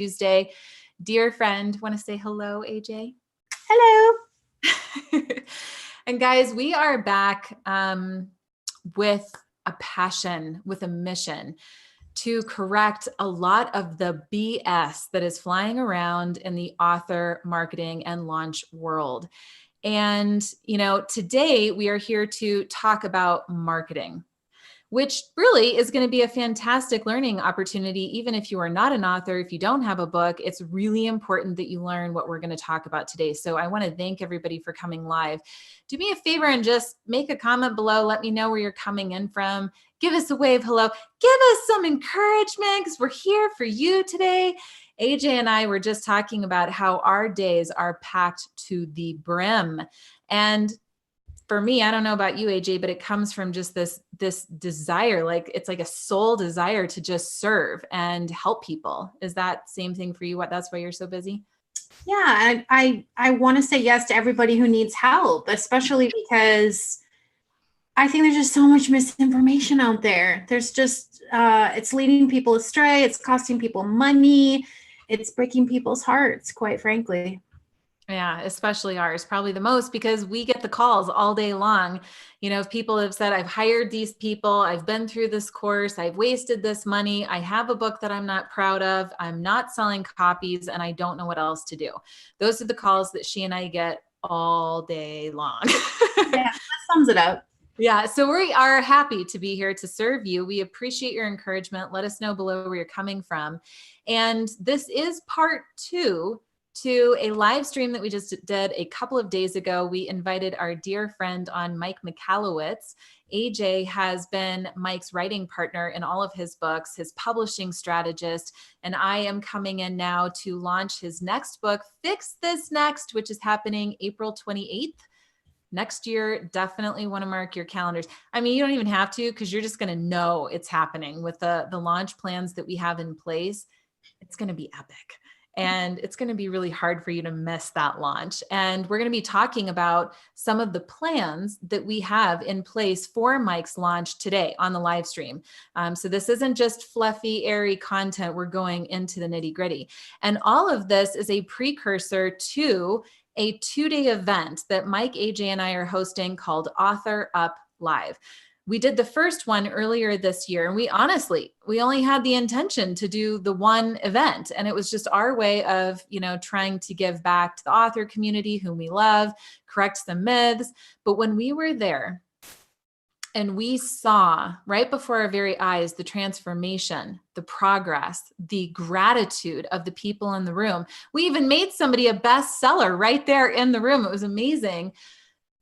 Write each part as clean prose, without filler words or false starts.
Tuesday. Dear friend, want to say hello, AJ? Hello. And guys, we are back with a passion, with a mission to correct a lot of the BS that is flying around in the author marketing and launch world. And, today we are here to talk about marketing, which really is going to be a fantastic learning opportunity. Even if you are not an author, if you don't have a book, it's really important that you learn what we're going to talk about today. So I want to thank everybody for coming live. Do me a favor and just make a comment below. Let me know where you're coming in from. Give us a wave hello. Give us some encouragement because we're here for you today. AJ and I were just talking about how our days are packed to the brim. And for me, I don't know about you, AJ, but it comes from just this desire, like it's like a soul desire to just serve and help people. Is that same thing for you? That's why you're so busy? Yeah, I want to say yes to everybody who needs help, especially because I think there's just so much misinformation out there. There's just, it's leading people astray. It's costing people money. It's breaking people's hearts, quite frankly. Yeah, especially ours, probably the most, because we get the calls all day long. People have said, I've hired these people, I've been through this course, I've wasted this money, I have a book that I'm not proud of, I'm not selling copies, and I don't know what else to do. Those are the calls that she and I get all day long. Yeah, that sums it up. Yeah, so we are happy to be here to serve you. We appreciate your encouragement. Let us know below where you're coming from. And this is part 2 to a live stream that we just did a couple of days ago. We invited our dear friend on, Mike Michalowicz. AJ has been Mike's writing partner in all of his books, his publishing strategist, and I am coming in now to launch his next book, Fix This Next, which is happening April 28th. Next year. Definitely want to mark your calendars. I mean, you don't even have to, because you're just going to know it's happening with the launch plans that we have in place. It's going to be epic. And it's going to be really hard for you to miss that launch. And we're going to be talking about some of the plans that we have in place for Mike's launch today on the live stream. So this isn't just fluffy, airy content. We're going into the nitty gritty. And all of this is a precursor to a 2-day event that Mike, AJ, and I are hosting called Author Up Live. We did the first one earlier this year, and we only had the intention to do the one event. And it was just our way of, trying to give back to the author community whom we love, correct some myths. But when we were there and we saw right before our very eyes the transformation, the progress, the gratitude of the people in the room. We even made somebody a bestseller right there in the room. It was amazing.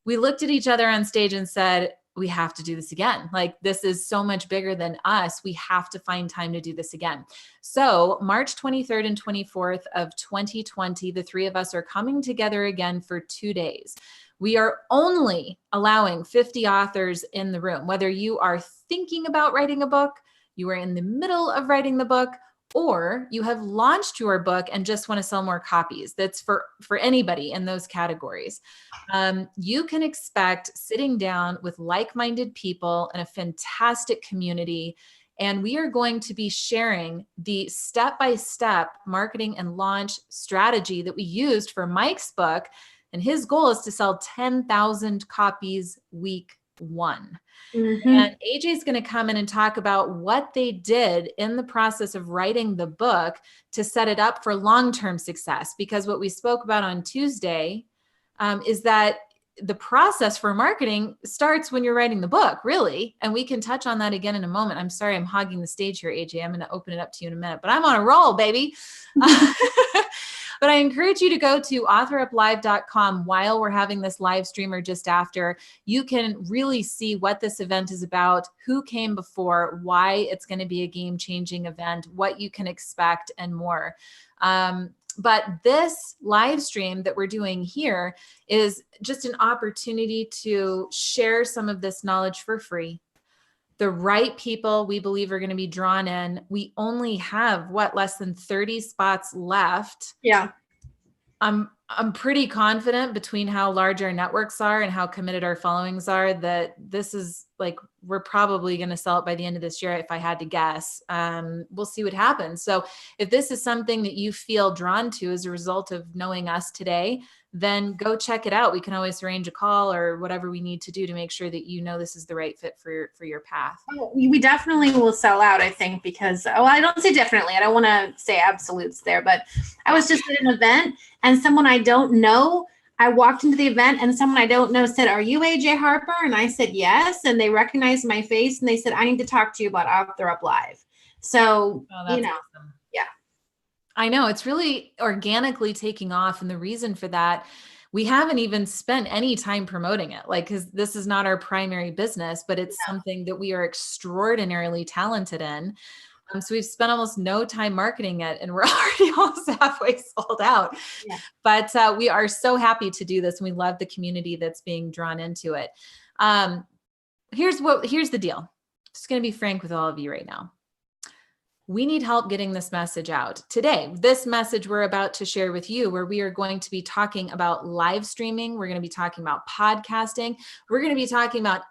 We looked at each other on stage and said, we have to do this again. Like, this is so much bigger than us. We have to find time to do this again. So March 23rd and 24th of 2020, the three of us are coming together again for 2 days. We are only allowing 50 authors in the room, whether you are thinking about writing a book, you are in the middle of writing the book, or you have launched your book and just want to sell more copies. That's for anybody in those categories. You can expect sitting down with like-minded people in a fantastic community. And we are going to be sharing the step-by-step marketing and launch strategy that we used for Mike's book. And his goal is to sell 10,000 copies week 1. Mm-hmm. And AJ is going to come in and talk about what they did in the process of writing the book to set it up for long-term success. Because what we spoke about on Tuesday is that the process for marketing starts when you're writing the book, really. And we can touch on that again in a moment. I'm sorry, I'm hogging the stage here, AJ. I'm going to open it up to you in a minute, but I'm on a roll, baby. But I encourage you to go to authoruplive.com while we're having this live stream or just after. You can really see what this event is about, who came before, why it's going to be a game-changing event, what you can expect, and more. But this live stream that we're doing here is just an opportunity to share some of this knowledge for free. The right people we believe are going to be drawn in. We only have less than 30 spots left. Yeah. I'm I'm pretty confident between how large our networks are and how committed our followings are that this is like, we're probably going to sell it by the end of this year. If I had to guess, we'll see what happens. So if this is something that you feel drawn to as a result of knowing us today, then go check it out. We can always arrange a call or whatever we need to do to make sure that you know this is the right fit for your path. Oh, we definitely will sell out, I think, because, I don't say definitely. I don't want to say absolutes there, but I was just at an event and someone I don't know, I walked into the event and someone I don't know said, "Are you AJ Harper?" And I said, "Yes." And they recognized my face and they said, "I need to talk to you about Author Up Live." So, Awesome. Yeah. I know it's really organically taking off. And the reason for that, we haven't even spent any time promoting it, like, because this is not our primary business, but it's something that we are extraordinarily talented in. So we've spent almost no time marketing it and we're already almost halfway sold out. Yeah. But we are so happy to do this. And we love the community that's being drawn into it. Here's the deal. Just going to be frank with all of you right now. We need help getting this message out. Today, this message we're about to share with you, where we are going to be talking about live streaming. We're going to be talking about podcasting. We're going to be talking about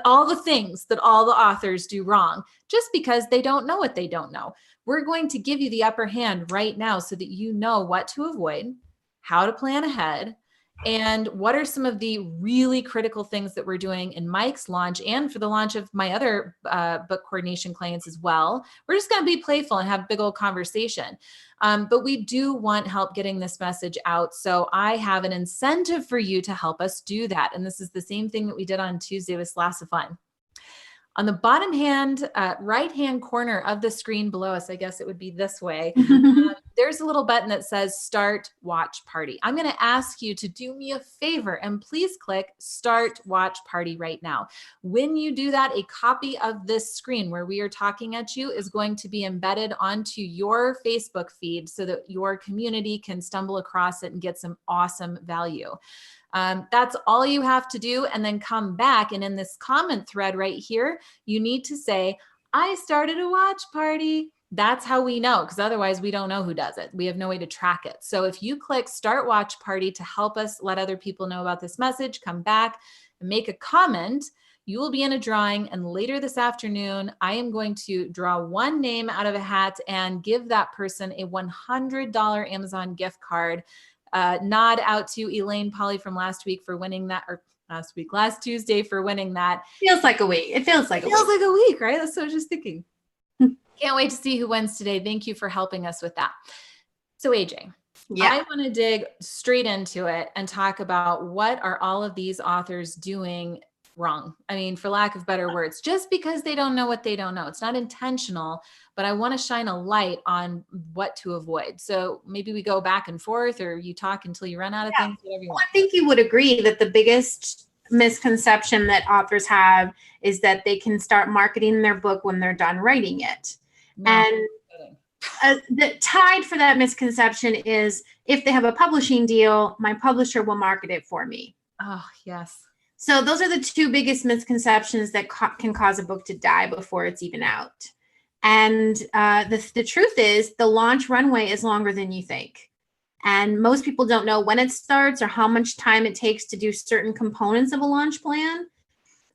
all the things that all the authors do wrong, just because they don't know what they don't know. We're going to give you the upper hand right now so that you know what to avoid, how to plan ahead, and what are some of the really critical things that we're doing in Mike's launch and for the launch of my other book coordination clients as well. We're just going to be playful and have a big old conversation. But we do want help getting this message out. So I have an incentive for you to help us do that. And this is the same thing that we did on Tuesday with Lots of Fun. On the bottom right-hand corner of the screen below us, I guess it would be this way, there's a little button that says Start Watch Party. I'm going to ask you to do me a favor and please click Start Watch Party right now. When you do that, a copy of this screen where we are talking at you is going to be embedded onto your Facebook feed so that your community can stumble across it and get some awesome value. That's all you have to do, and then come back. And in this comment thread right here, you need to say, "I started a watch party." That's how we know, because otherwise we don't know who does it. We have no way to track it. So if you click Start Watch Party to help us let other people know about this message, come back and make a comment. You will be in a drawing, and later this afternoon, I am going to draw one name out of a hat and give that person a $100 Amazon gift card. Nod out to Elaine Polly from last week for winning that, or last Tuesday for winning that. Feels like a week. It feels like a week, right? That's what I was just thinking. Can't wait to see who wins today. Thank you for helping us with that. So AJ, I want to dig straight into it and talk about what are all of these authors doing wrong. I mean, for lack of better words, just because they don't know what they don't know. It's not intentional, but I want to shine a light on what to avoid. So maybe we go back and forth, or you talk until you run out of things, whatever you want. I think you would agree that the biggest misconception that authors have is that they can start marketing their book when they're done writing it. No, and the tied for that misconception is, if they have a publishing deal, my publisher will market it for me. Oh, yes. So those are the two biggest misconceptions that can cause a book to die before it's even out. And the truth is, the launch runway is longer than you think. And most people don't know when it starts or how much time it takes to do certain components of a launch plan.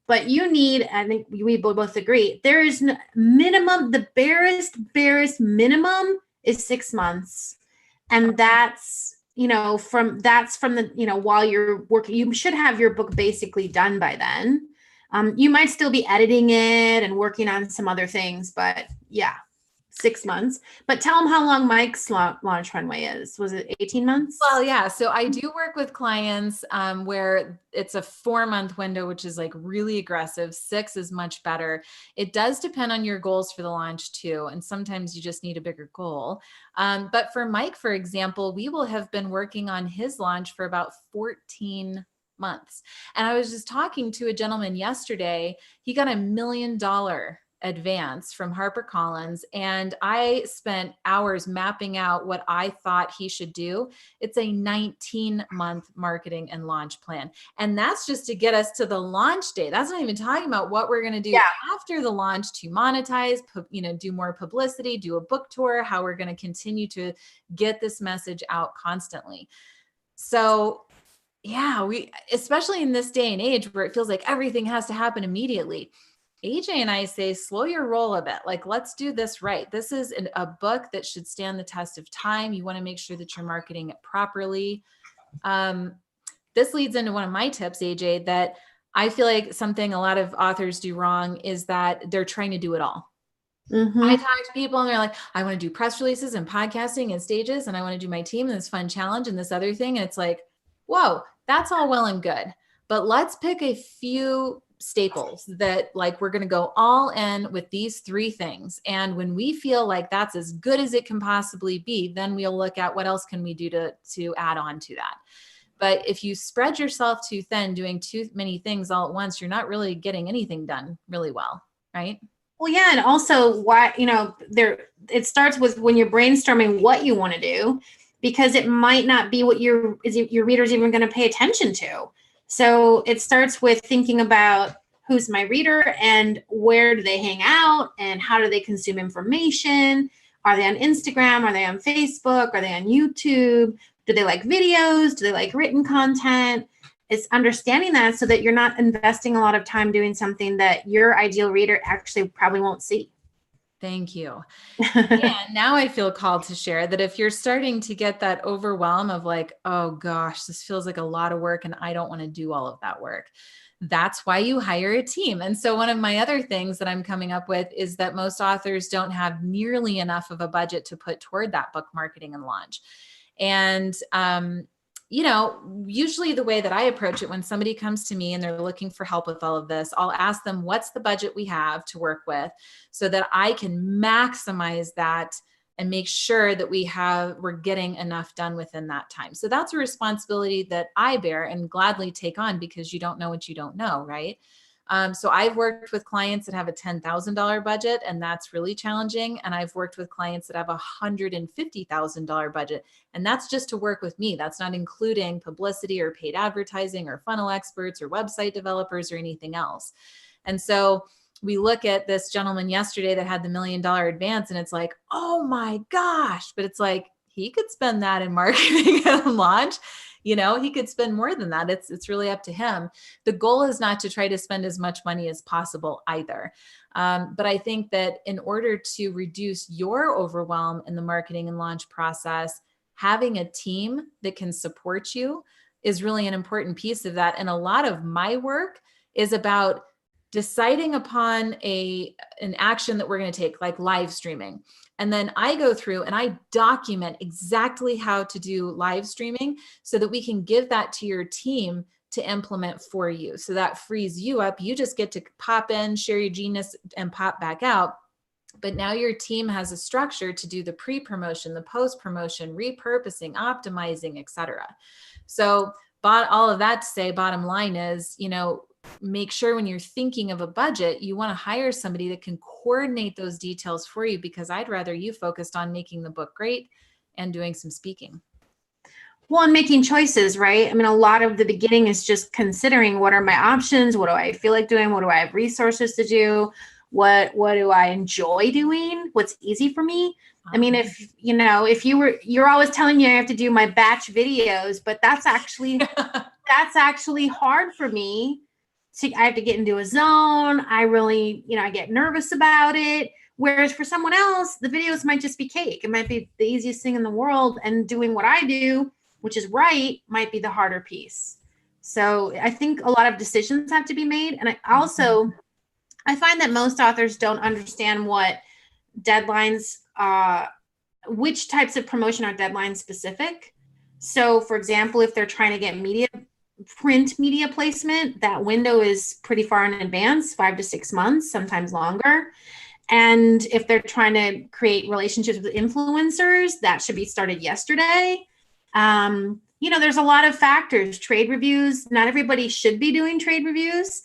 But you need, I think we both agree, there is minimum, the barest minimum is 6 months. And that's, from the, while you're working, you should have your book basically done by then. You might still be editing it and working on some other things, but 6 months. But tell them how long Mike's launch runway is. Was it 18 months? Well, yeah. So I do work with clients where it's a 4-month window, which is like really aggressive. 6 is much better. It does depend on your goals for the launch too. And sometimes you just need a bigger goal. But for Mike, for example, we will have been working on his launch for about 14 months. And I was just talking to a gentleman yesterday. He got $1 million advance from HarperCollins, and I spent hours mapping out what I thought he should do. It's a 19-month marketing and launch plan. And that's just to get us to the launch day. That's not even talking about what we're going to do after the launch to monetize, do more publicity, do a book tour, how we're going to continue to get this message out constantly. So yeah, especially in this day and age where it feels like everything has to happen immediately. AJ and I say, slow your roll a bit. Like, let's do this right. This is a book that should stand the test of time. You want to make sure that you're marketing it properly. This leads into one of my tips, AJ, that I feel like something a lot of authors do wrong is that they're trying to do it all. I talk to people and they're like, I want to do press releases and podcasting and stages, and I want to do my team and this fun challenge and this other thing. And it's like, whoa, that's all well and good. But let's pick a few staples that like, we're going to go all in with these 3 things. And when we feel like that's as good as it can possibly be, then we'll look at what else can we do to add on to that. But if you spread yourself too thin, doing too many things all at once, you're not really getting anything done really well, right? Well, yeah. And also it starts with when you're brainstorming what you want to do, because it might not be what your reader's even going to pay attention to. So it starts with thinking about who's my reader and where do they hang out and how do they consume information? Are they on Instagram? Are they on Facebook? Are they on YouTube? Do they like videos? Do they like written content? It's understanding that so that you're not investing a lot of time doing something that your ideal reader actually probably won't see. Thank you. And now I feel called to share that if you're starting to get that overwhelm of like, oh gosh, this feels like a lot of work and I don't want to do all of that work, that's why you hire a team. And so one of my other things that I'm coming up with is that most authors don't have nearly enough of a budget to put toward that book marketing and launch. And, usually the way that I approach it when somebody comes to me and they're looking for help with all of this, I'll ask them, what's the budget we have to work with so that I can maximize that and make sure that we're getting enough done within that time. So that's a responsibility that I bear and gladly take on because you don't know what you don't know, right? So I've worked with clients that have a $10,000 budget, and that's really challenging. And I've worked with clients that have a $150,000 budget, and that's just to work with me. That's not including publicity or paid advertising or funnel experts or website developers or anything else. And so we look at this gentleman yesterday that had the $1 million advance, and it's like, oh my gosh, but it's like, he could spend that in marketing and launch. He could spend more than that. It's really up to him. The goal is not to try to spend as much money as possible either. But I think that in order to reduce your overwhelm in the marketing and launch process, having a team that can support you is really an important piece of that. And a lot of my work is about deciding upon an action that we're going to take, like live streaming. And then I go through and I document exactly how to do live streaming so that we can give that to your team to implement for you. So that frees you up. You just get to pop in, share your genius, and pop back out. But now your team has a structure to do the pre-promotion, the post-promotion, repurposing, optimizing, etc. So all of that to say, bottom line is, make sure when you're thinking of a budget, you want to hire somebody that can coordinate those details for you, because I'd rather you focused on making the book great and doing some speaking. Well, and making choices, right? I mean, a lot of the beginning is just considering what are my options? What do I feel like doing? What do I have resources to do? What do I enjoy doing? What's easy for me? I mean, if you're always telling me I have to do my batch videos, but that's actually hard for me. I have to get into a zone. I really, I get nervous about it. Whereas for someone else, the videos might just be cake. It might be the easiest thing in the world. And doing what I do, which is right, might be the harder piece. So I think a lot of decisions have to be made. And I find that most authors don't understand what deadlines, which types of promotion are deadline specific. So for example, if they're trying to get print media placement, that window is pretty far in advance, 5 to 6 months, sometimes longer. And if they're trying to create relationships with influencers, that should be started yesterday. There's a lot of factors. Trade reviews, not everybody should be doing trade reviews.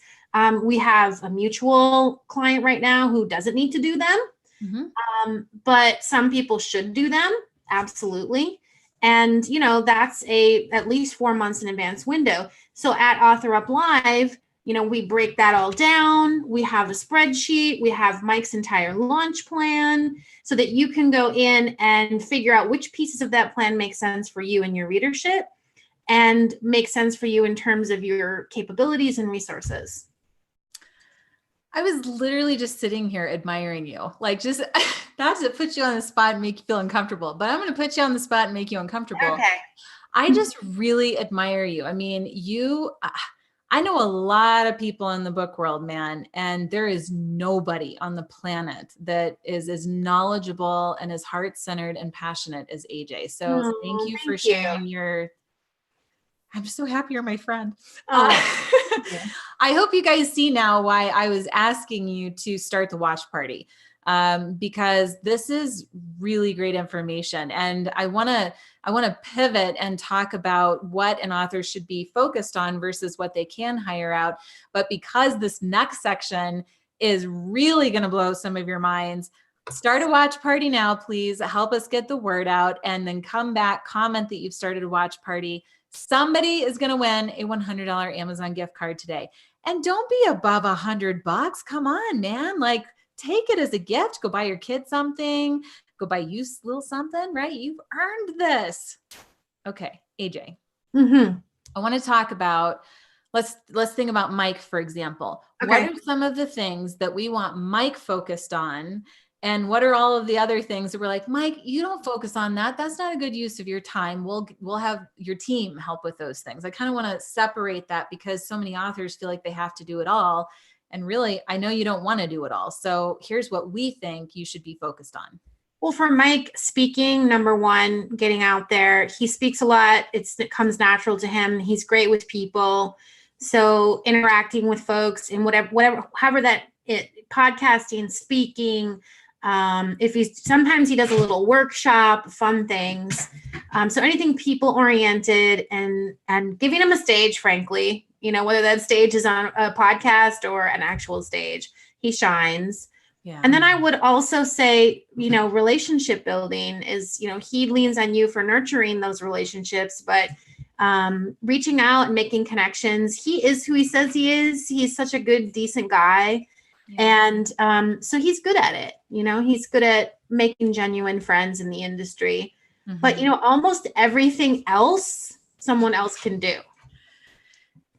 We have a mutual client right now who doesn't need to do them. Mm-hmm. But some people should do them. Absolutely. And, that's at least 4 months in advance window. So at Author Up Live, we break that all down. We have a spreadsheet. We have Mike's entire launch plan so that you can go in and figure out which pieces of that plan make sense for you and your readership. and make sense for you in terms of your capabilities and resources? I was literally just sitting here admiring you. Like, just not to put you on the spot and make you feel uncomfortable, but I'm going to put you on the spot and make you uncomfortable. Okay. I just really admire you. I mean, I know a lot of people in the book world, man, and there is nobody on the planet that is as knowledgeable and as heart-centered and passionate as AJ. So thank you for sharing I'm so happy you're my friend. I hope you guys see now why I was asking you to start the watch party, because this is really great information. And I want to pivot and talk about what an author should be focused on versus what they can hire out. But because this next section is really going to blow some of your minds, start a watch party now, please. Help us get the word out, and then come back, comment that you've started a watch party. Somebody is going to win a $100 Amazon gift card today. And don't be above $100. Come on, man. Like, take it as a gift. Go buy your kid something. Go buy you a little something, right? You've earned this. Okay, AJ. I want to talk about, let's think about Mike, for example. Okay. What are some of the things that we want Mike focused on? And what are all of the other things that we're like, Mike, you don't focus on that. That's not a good use of your time. We'll have your team help with those things. I kind of want to separate that, because so many authors feel like they have to do it all. And really, I know you don't want to do it all. So here's what we think you should be focused on. Well, for Mike, speaking, number one, getting out there. He speaks a lot. It comes natural to him. He's great with people. So interacting with folks and however that podcasting, speaking, sometimes he does a little workshop, fun things. So anything people oriented and giving him a stage, frankly, whether that stage is on a podcast or an actual stage, he shines. Yeah. And then I would also say, relationship building is, he leans on you for nurturing those relationships, but reaching out and making connections. He is who he says he is. He's such a good, decent guy. Yeah. And so he's good at it. He's good at making genuine friends in the industry. Mm-hmm. But, almost everything else someone else can do.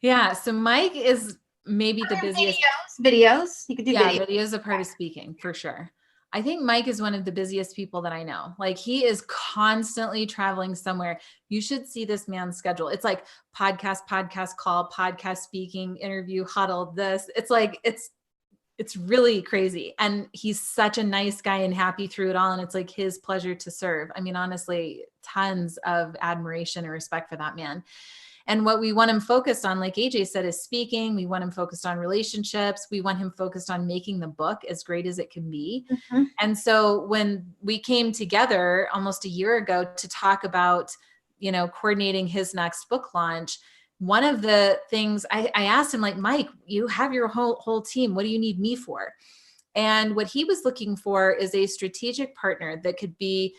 Yeah. So Mike is maybe the busiest. Videos. He could do videos. Videos are part of speaking, for sure. I think Mike is one of the busiest people that I know. Like, he is constantly traveling somewhere. You should see this man's schedule. It's like podcast call, podcast speaking, interview, huddle, this. It's like, it's really crazy. And he's such a nice guy and happy through it all. And it's like his pleasure to serve. I mean, honestly, tons of admiration and respect for that man. And what we want him focused on, like AJ said, is speaking. We want him focused on relationships. We want him focused on making the book as great as it can be. Mm-hmm. And so when we came together almost a year ago to talk about, coordinating his next book launch, one of the things I asked him, like, Mike, you have your whole team. What do you need me for? And what he was looking for is a strategic partner that could be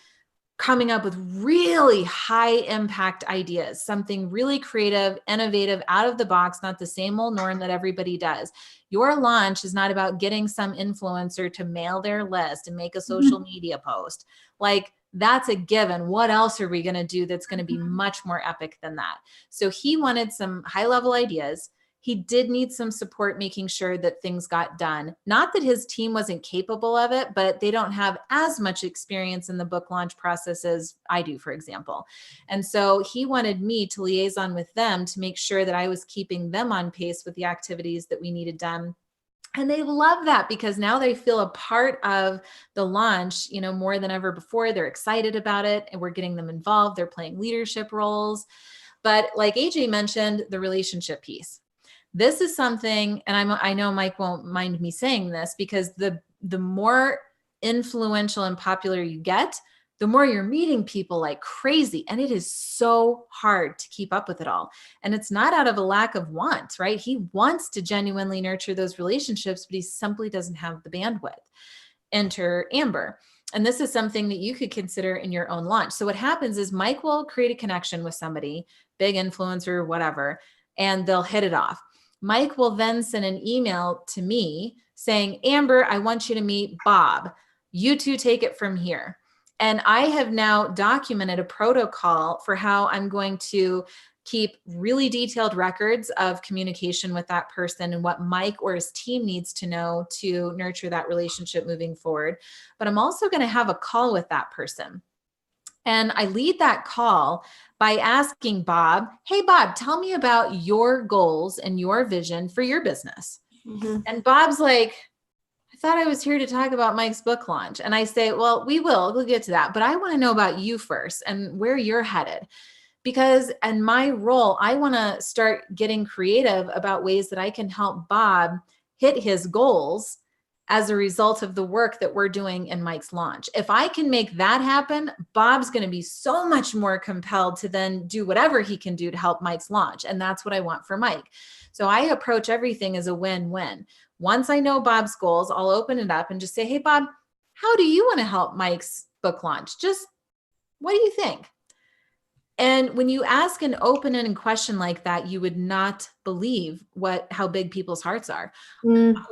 coming up with really high impact ideas, something really creative, innovative, out of the box, not the same old norm that everybody does. Your launch is not about getting some influencer to mail their list and make a social media post. Like, that's a given. What else are we going to do that's going to be much more epic than that? So he wanted some high level ideas. He did need some support making sure that things got done. Not that his team wasn't capable of it, but they don't have as much experience in the book launch process as I do, for example. And so he wanted me to liaison with them to make sure that I was keeping them on pace with the activities that we needed done. And they love that, because now they feel a part of the launch, more than ever before. They're excited about it, and we're getting them involved. They're playing leadership roles. But like AJ mentioned, the relationship piece. This is something, and I know Mike won't mind me saying this, because the more influential and popular you get, the more you're meeting people like crazy. And it is so hard to keep up with it all. And it's not out of a lack of want, right? He wants to genuinely nurture those relationships, but he simply doesn't have the bandwidth. Enter Amber. And this is something that you could consider in your own launch. So what happens is Mike will create a connection with somebody, big influencer, whatever, and they'll hit it off. Mike will then send an email to me saying, Amber, I want you to meet Bob. You two take it from here. And I have now documented a protocol for how I'm going to keep really detailed records of communication with that person and what Mike or his team needs to know to nurture that relationship moving forward. But I'm also going to have a call with that person. And I lead that call by asking Bob, hey, Bob, tell me about your goals and your vision for your business. Mm-hmm. And Bob's like, I thought I was here to talk about Mike's book launch. And I say, well, we'll get to that. But I want to know about you first and where you're headed. Because in my role, I want to start getting creative about ways that I can help Bob hit his goals as a result of the work that we're doing in Mike's launch. If I can make that happen, Bob's going to be so much more compelled to then do whatever he can do to help Mike's launch. And that's what I want for Mike. So I approach everything as a win-win. Once I know Bob's goals, I'll open it up and just say, hey, Bob, how do you want to help Mike's book launch? Just what do you think? And when you ask an open-ended question like that, you would not believe how big people's hearts are.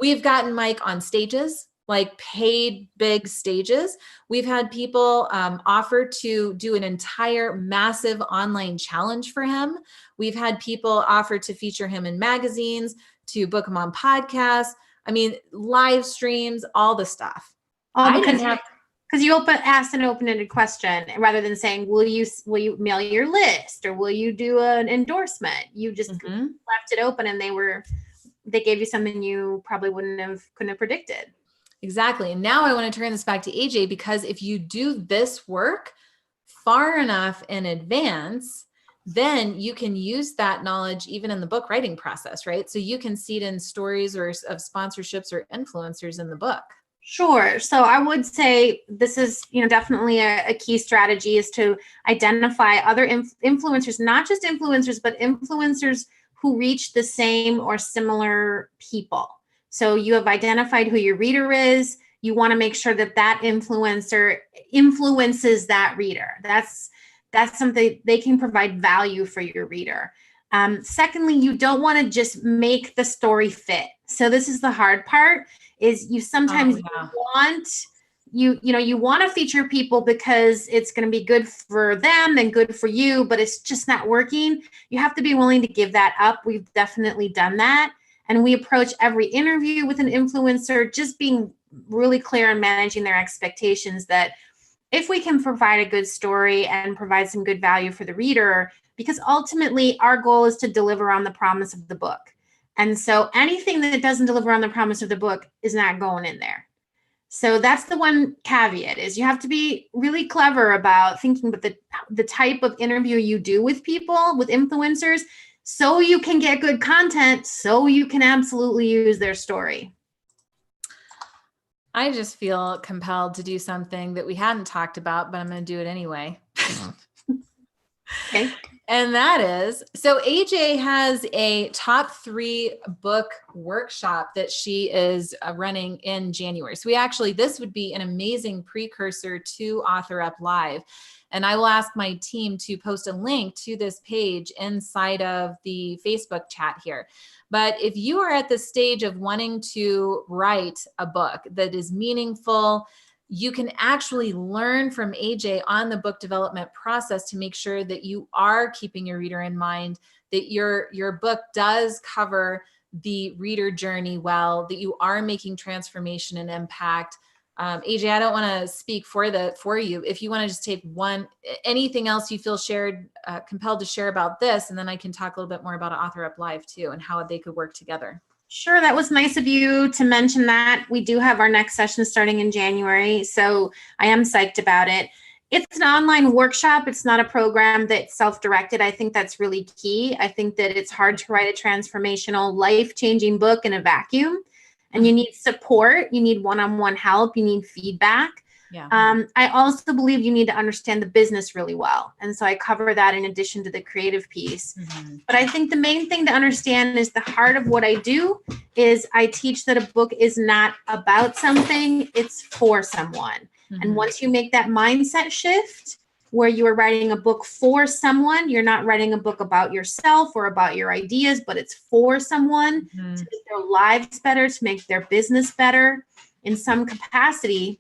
We've gotten Mike on stages, like paid big stages. We've had people offer to do an entire massive online challenge for him. We've had people offer to feature him in magazines, to book him on podcasts. I mean, live streams, all the stuff. Because you asked an open-ended question rather than saying, will you mail your list or will you do an endorsement? You just left it open and they gave you something you probably couldn't have predicted. Exactly. And now I want to turn this back to AJ, because if you do this work far enough in advance, then you can use that knowledge even in the book writing process, right? So you can seed in stories or of sponsorships or influencers in the book. Sure. So I would say this is, definitely a key strategy is to identify other influencers, not just influencers, but influencers who reach the same or similar people. So you have identified who your reader is. You want to make sure that influencer influences that reader. That's something they can provide value for your reader. Secondly, you don't want to just make the story fit. So this is the hard part. Is you sometimes you want to feature people because it's going to be good for them and good for you, but it's just not working. You have to be willing to give that up. We've definitely done that. And we approach every interview with an influencer, just being really clear and managing their expectations that if we can provide a good story and provide some good value for the reader, because ultimately our goal is to deliver on the promise of the book. And so anything that doesn't deliver on the promise of the book is not going in there. So that's the one caveat is you have to be really clever about thinking about the type of interview you do with people, with influencers, so you can get good content, so you can absolutely use their story. I just feel compelled to do something that we hadn't talked about, but I'm going to do it anyway. Okay. And that is, so AJ has a top 3 book workshop that she is running in January. So this would be an amazing precursor to Author Up Live. And I will ask my team to post a link to this page inside of the Facebook chat here. But if you are at the stage of wanting to write a book that is meaningful, you can actually learn from AJ on the book development process to make sure that you are keeping your reader in mind, that your book does cover the reader journey well, that you are making transformation and impact. AJ, I don't want to speak for you. If you want to just take anything else you feel compelled to share about this, and then I can talk a little bit more about Author Up Live too and how they could work together. Sure. That was nice of you to mention that. We do have our next session starting in January, so I am psyched about it. It's an online workshop. It's not a program that's self-directed. I think that's really key. I think that it's hard to write a transformational, life-changing book in a vacuum, and you need support. You need one-on-one help. You need feedback. Yeah. I also believe you need to understand the business really well. And so I cover that in addition to the creative piece. Mm-hmm. But I think the main thing to understand is the heart of what I do is I teach that a book is not about something, it's for someone. Mm-hmm. And once you make that mindset shift where you are writing a book for someone, you're not writing a book about yourself or about your ideas, but it's for someone to make their lives better, to make their business better in some capacity.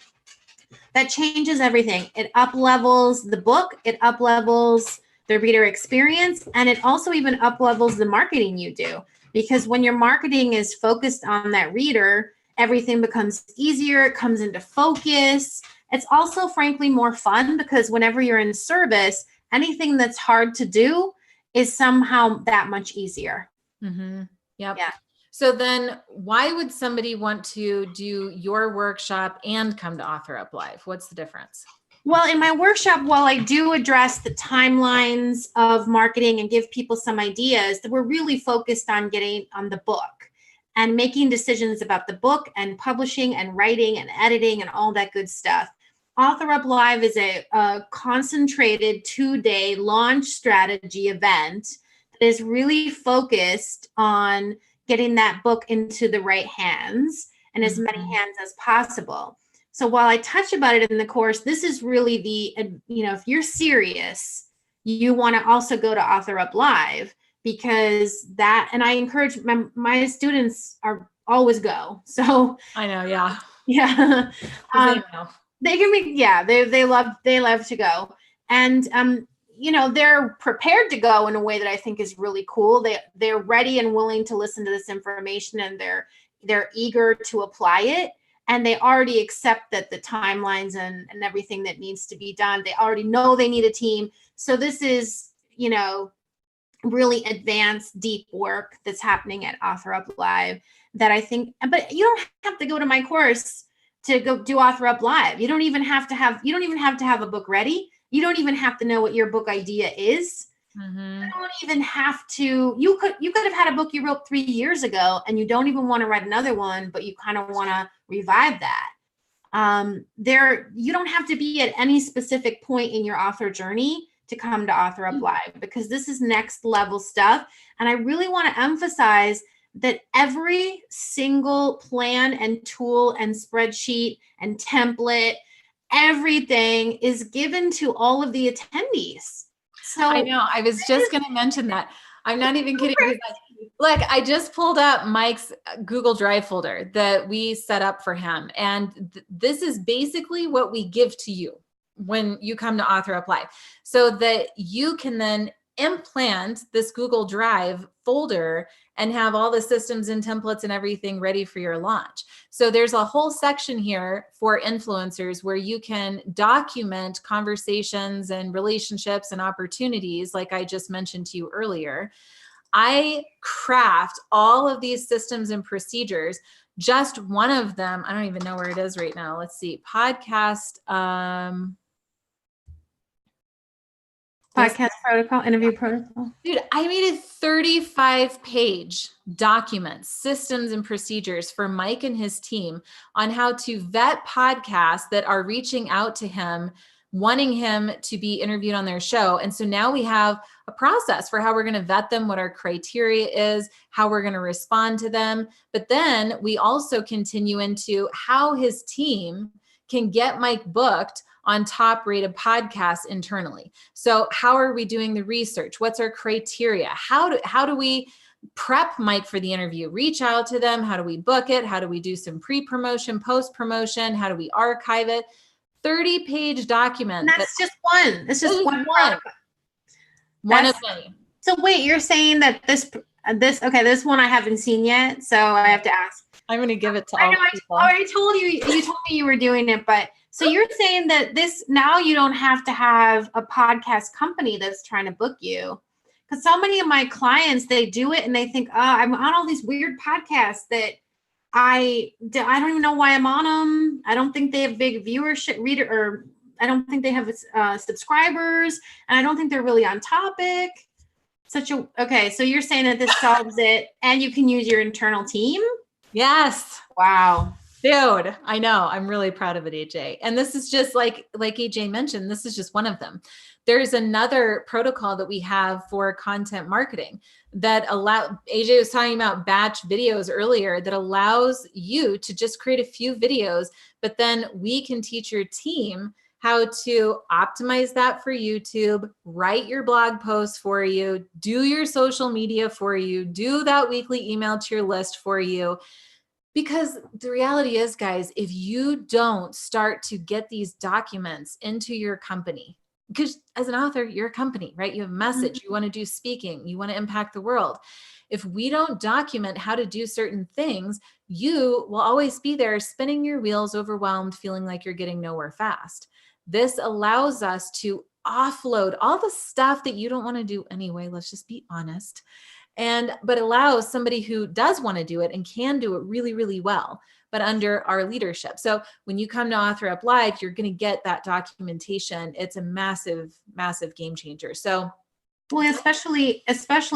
That changes everything. It up-levels the book. It up-levels the reader experience, and it also even up levels the marketing you do. Because when your marketing is focused on that reader, everything becomes easier, it comes into focus. It's also, frankly, more fun because whenever you're in service, anything that's hard to do is somehow that much easier. Mm-hmm. Yep. Yeah. So then why would somebody want to do your workshop and come to Author Up Live? What's the difference? Well, in my workshop, while I do address the timelines of marketing and give people some ideas, that we're really focused on getting on the book and making decisions about the book and publishing and writing and editing and all that good stuff. Author Up Live is a concentrated 2-day launch strategy event that is really focused on getting that book into the right hands and as many hands as possible. So while I touch about it in the course, this is really the, if you're serious, you want to also go to Author Up Live, because that, and I encourage my students are always go. So I know. Yeah. Yeah. They can be, yeah, they love to go. And, they're prepared to go in a way that I think is really cool. They're ready and willing to listen to this information, and they're eager to apply it. And they already accept that the timelines and everything that needs to be done, they already know they need a team. So this is, really advanced, deep work that's happening at Author Up Live that I think, but you don't have to go to my course to go do Author Up Live. You don't even have to have a book ready. You don't even have to know what your book idea is. Mm-hmm. You don't even have to, you could have had a book you wrote 3 years ago and you don't even want to write another one, but you kind of want to revive that. You don't have to be at any specific point in your author journey to come to Author Up Live, because this is next level stuff. And I really want to emphasize that every single plan and tool and spreadsheet and template, everything is given to all of the attendees. So I know. I was just going to mention that. I'm not even kidding. Look, I just pulled up Mike's Google Drive folder that we set up for him. And this is basically what we give to you when you come to Author Up Live, so that you can then implant this Google Drive folder and have all the systems and templates and everything ready for your launch. So there's a whole section here for influencers where you can document conversations and relationships and opportunities, like I just mentioned to you earlier. I craft all of these systems and procedures. Just one of them, I don't even know where it is right now. Let's see, podcast protocol, interview protocol. Dude, I made a 35-page document, systems and procedures for Mike and his team on how to vet podcasts that are reaching out to him, wanting him to be interviewed on their show. And so now we have a process for how we're going to vet them, what our criteria is, how we're going to respond to them. But then we also continue into how his team can get Mike booked on top rated podcasts internally. So how are we doing the research? What's our criteria? How do we prep Mike for the interview? Reach out to them. How do we book it? How do we do some pre-promotion, post-promotion? How do we archive it? 30-page document. And that's just one. It's just one. One of many. So wait, you're saying that this one I haven't seen yet, so I have to ask. I'm going to give it to all people. I already told you. You told me you were doing it, but so you're saying that this, now you don't have to have a podcast company that's trying to book you. Because so many of my clients, they do it and they think, oh, I'm on all these weird podcasts that I don't even know why I'm on them. I don't think they have big viewership, or I don't think they have subscribers, and I don't think they're really on topic. Okay, so you're saying that this solves it, and you can use your internal team? Yes. Wow. Dude, I know. I'm really proud of it, AJ. And this is just like AJ mentioned, this is just one of them. There's another protocol that we have for content marketing that AJ was talking about batch videos earlier, that allows you to just create a few videos, but then we can teach your team how to optimize that for YouTube, write your blog posts for you, do your social media for you, do that weekly email to your list for you. Because the reality is, guys, if you don't start to get these documents into your company, because as an author, you're a company, right? You have a message, you want to do speaking, you want to impact the world. If we don't document how to do certain things, you will always be there spinning your wheels, overwhelmed, feeling like you're getting nowhere fast. This allows us to offload all the stuff that you don't want to do anyway. Let's just be honest. But allows somebody who does want to do it and can do it really, really well, but under our leadership. So when you come to Author Up Live, you're going to get that documentation. It's a massive, massive game changer. So, well, especially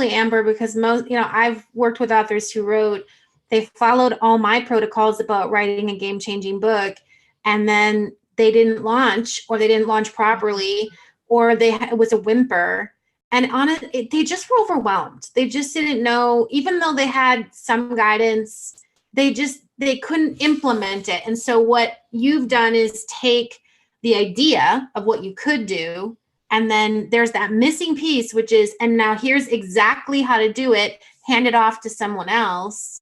Amber, because most, I've worked with authors who they followed all my protocols about writing a game-changing book, and then they didn't launch, or they didn't launch properly, or it was a whimper. And they just were overwhelmed. They just didn't know, even though they had some guidance, they couldn't implement it. And so what you've done is take the idea of what you could do, and then there's that missing piece, which is, and now here's exactly how to do it, hand it off to someone else.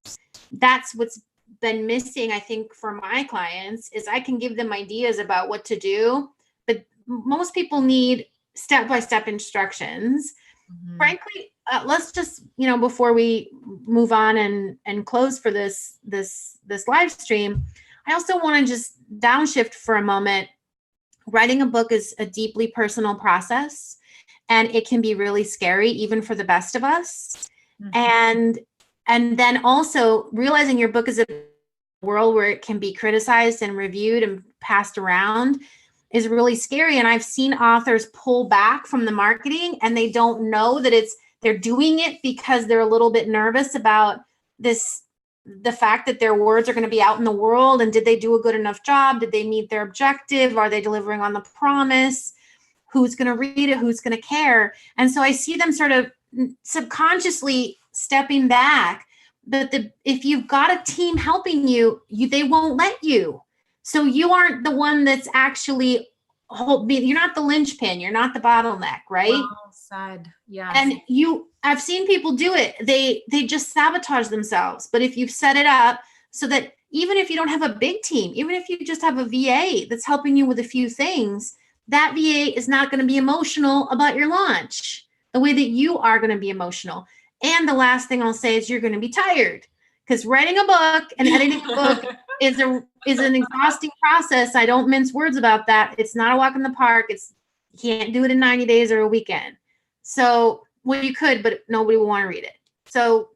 That's what's been missing, I think, for my clients, is I can give them ideas about what to do, but most people need step-by-step instructions. Mm-hmm. Frankly, let's just, before we move on and close for this live stream, I also want to just downshift for a moment. Writing a book is a deeply personal process, and it can be really scary, even for the best of us. Mm-hmm. And then also realizing your book is a world where it can be criticized and reviewed and passed around is really scary. And I've seen authors pull back from the marketing, and they don't know that they're doing it because they're a little bit nervous about the fact that their words are going to be out in the world. And did they do a good enough job? Did they meet their objective? Are they delivering on the promise? Who's going to read it? Who's going to care? And so I see them sort of subconsciously stepping back. But if you've got a team helping you, they won't let you. So you aren't the one that's actually you're not the linchpin, you're not the bottleneck, right? Well said. Yeah. And I've seen people do it. They just sabotage themselves. But if you've set it up so that even if you don't have a big team, even if you just have a VA that's helping you with a few things, that VA is not going to be emotional about your launch the way that you are going to be emotional. And the last thing I'll say is you're going to be tired, because writing a book and editing a book is an exhausting process. I don't mince words about that. It's not a walk in the park. You can't do it in 90 days or a weekend. So, well, you could, but nobody will want to read it. So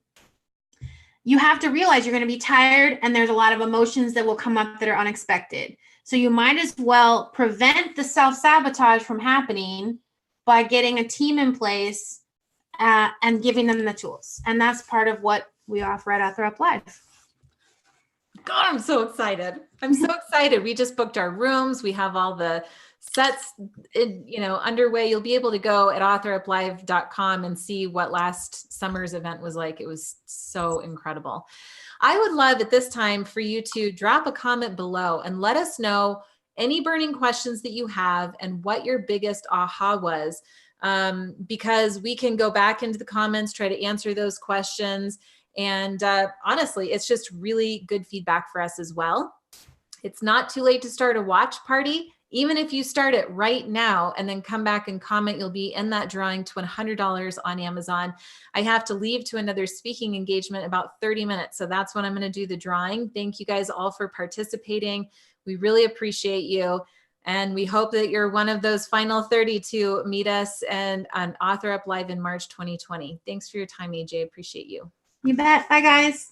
you have to realize you're going to be tired, and there's a lot of emotions that will come up that are unexpected. So you might as well prevent the self-sabotage from happening by getting a team in place and giving them the tools. And that's part of what we offer at Author Up Live. God, I'm so excited. I'm so excited. We just booked our rooms. We have all the sets underway. You'll be able to go at authoruplive.com and see what last summer's event was like. It was so incredible. I would love at this time for you to drop a comment below and let us know any burning questions that you have and what your biggest aha was, because we can go back into the comments, try to answer those questions. And honestly, it's just really good feedback for us as well. It's not too late to start a watch party. Even if you start it right now and then come back and comment, you'll be in that drawing to $100 on Amazon. I have to leave to another speaking engagement in about 30 minutes. So that's when I'm going to do the drawing. Thank you guys all for participating. We really appreciate you. And we hope that you're one of those final 30 to meet us and on Author Up Live in March 2020. Thanks for your time, AJ. Appreciate you. You bet. Bye, guys.